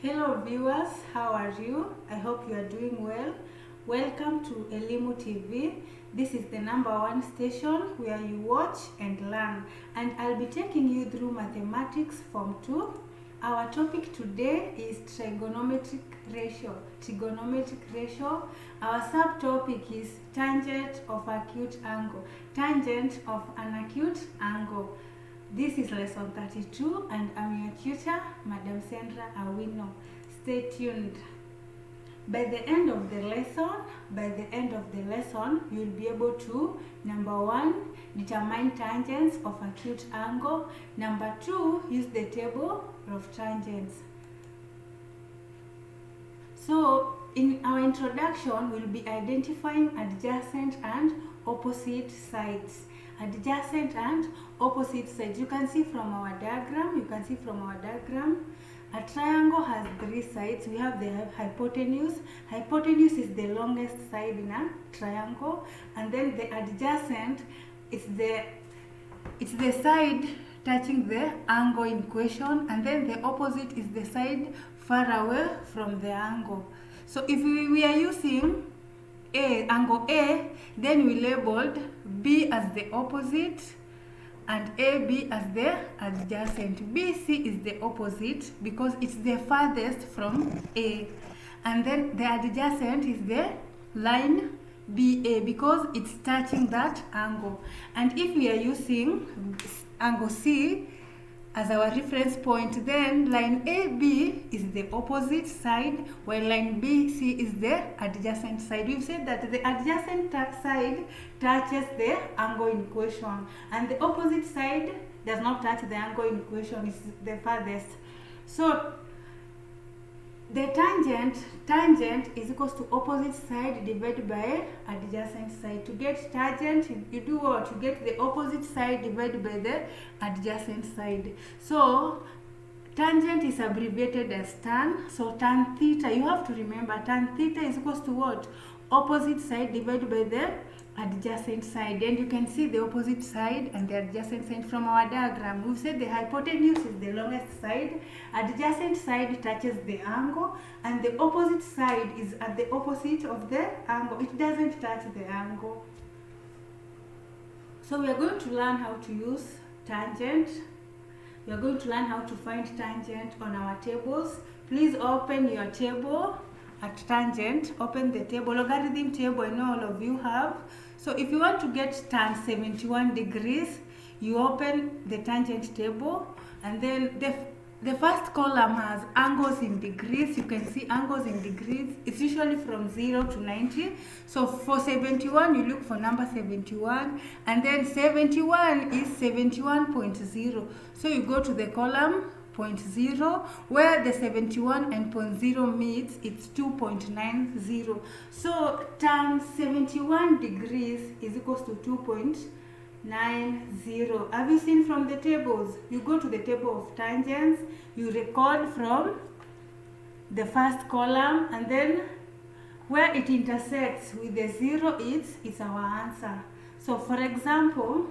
Hello viewers, how are you? I hope you are doing well. Welcome to Elimu TV. This is the #1 station where you watch and learn, and I'll be taking you through mathematics form 2. Our topic today is trigonometric ratio. Our subtopic is tangent of acute angle. Tangent of an acute angle. This is lesson 32 and I'm your tutor, Madam Sandra Awino. Stay tuned. By the end of the lesson, you'll be able to, number 1, determine tangents of acute angle. Number 2, use the table of tangents. So, in our introduction, we'll be identifying adjacent and opposite sides. Adjacent and opposite sides. You can see from our diagram, a triangle has 3 sides. We have the hypotenuse. Hypotenuse is the longest side in a triangle, and then the adjacent is the side touching the angle in question, and then the opposite is the side far away from the angle. So if we are using angle A, then we labeled B as the opposite and AB as the adjacent. BC is the opposite because it's the farthest from A, and then the adjacent is the line BA because it's touching that angle. And if we are using angle C as our reference point, then line AB is the opposite side, while line BC is the adjacent side. We've said that the adjacent side touches the angle in question, and the opposite side does not touch the angle in question, it's the farthest. So the tangent is equals to opposite side divided by adjacent side. To get tangent, you do what? You get the opposite side divided by the adjacent side. So tangent is abbreviated as tan. So tan theta, you have to remember tan theta is equals to what? Opposite side divided by the adjacent side. And you can see the opposite side and the adjacent side from our diagram. We've said the hypotenuse is the longest side, adjacent side touches the angle, and the opposite side is at the opposite of the angle. It doesn't touch the angle. So we are going to learn how to use tangent. We are going to learn how to find tangent on our tables. Please open your table at tangent. Open the table, logarithm table. I know all of you have. So if you want to get tan 71 degrees, you open the tangent table, and then the first column has angles in degrees. You can see angles in degrees. It's usually from 0 to 90. So for 71, you look for number 71, and then 71 is 71.0. So you go to the column 0.0, where the 71 and 0.0 meets, it's 2.90. So tan 71 degrees is equals to 2.90. Have you seen from the tables? You go to the table of tangents, you record from the first column, and then where it intersects with the 0 is our answer. So for example,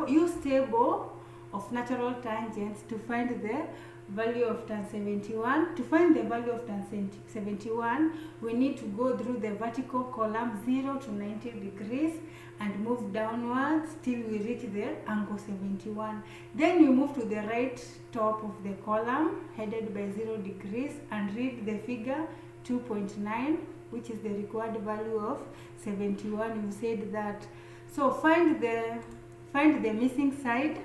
use table of natural tangents to find the value of tan 71. To find the value of tan 71, we need to go through the vertical column 0 to 90 degrees and move downwards till we reach the angle 71. Then you move to the right top of the column headed by 0 degrees and read the figure 2.9, which is the required value of 71. You said that. So find the missing side.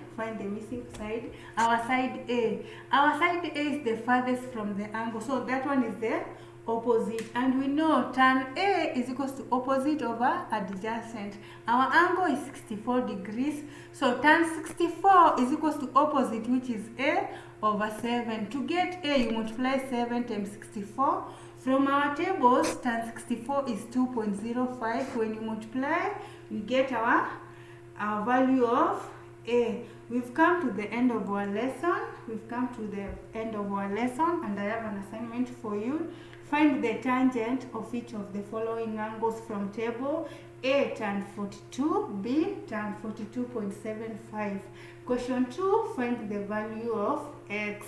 Our side A. Our side A is the farthest from the angle, so that one is the opposite. And we know tan A is equals to opposite over adjacent. Our angle is 64 degrees, so tan 64 is equals to opposite, which is A over 7. To get A, you multiply 7 times 64. From our tables, tan 64 is 2.05. When you multiply, we get our value of A. We've come to the end of our lesson. And I have an assignment for you. Find the tangent of each of the following angles from table. A tan 42, B tan 42.75. Question 2, find the value of x.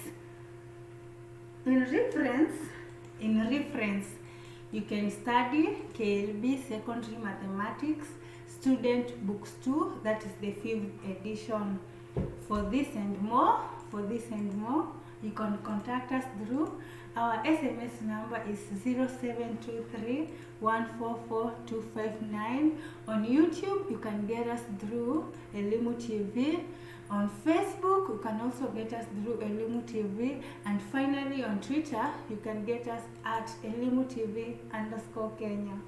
In reference, you can study KLB Secondary Mathematics Student Books 2, that is the 5th edition. For this and more, you can contact us through our SMS number is 0723 144 On YouTube, you can get us through Elimu TV. On Facebook, you can also get us through Elimu TV. And finally, on Twitter, you can get us at Elimu TV _Kenya.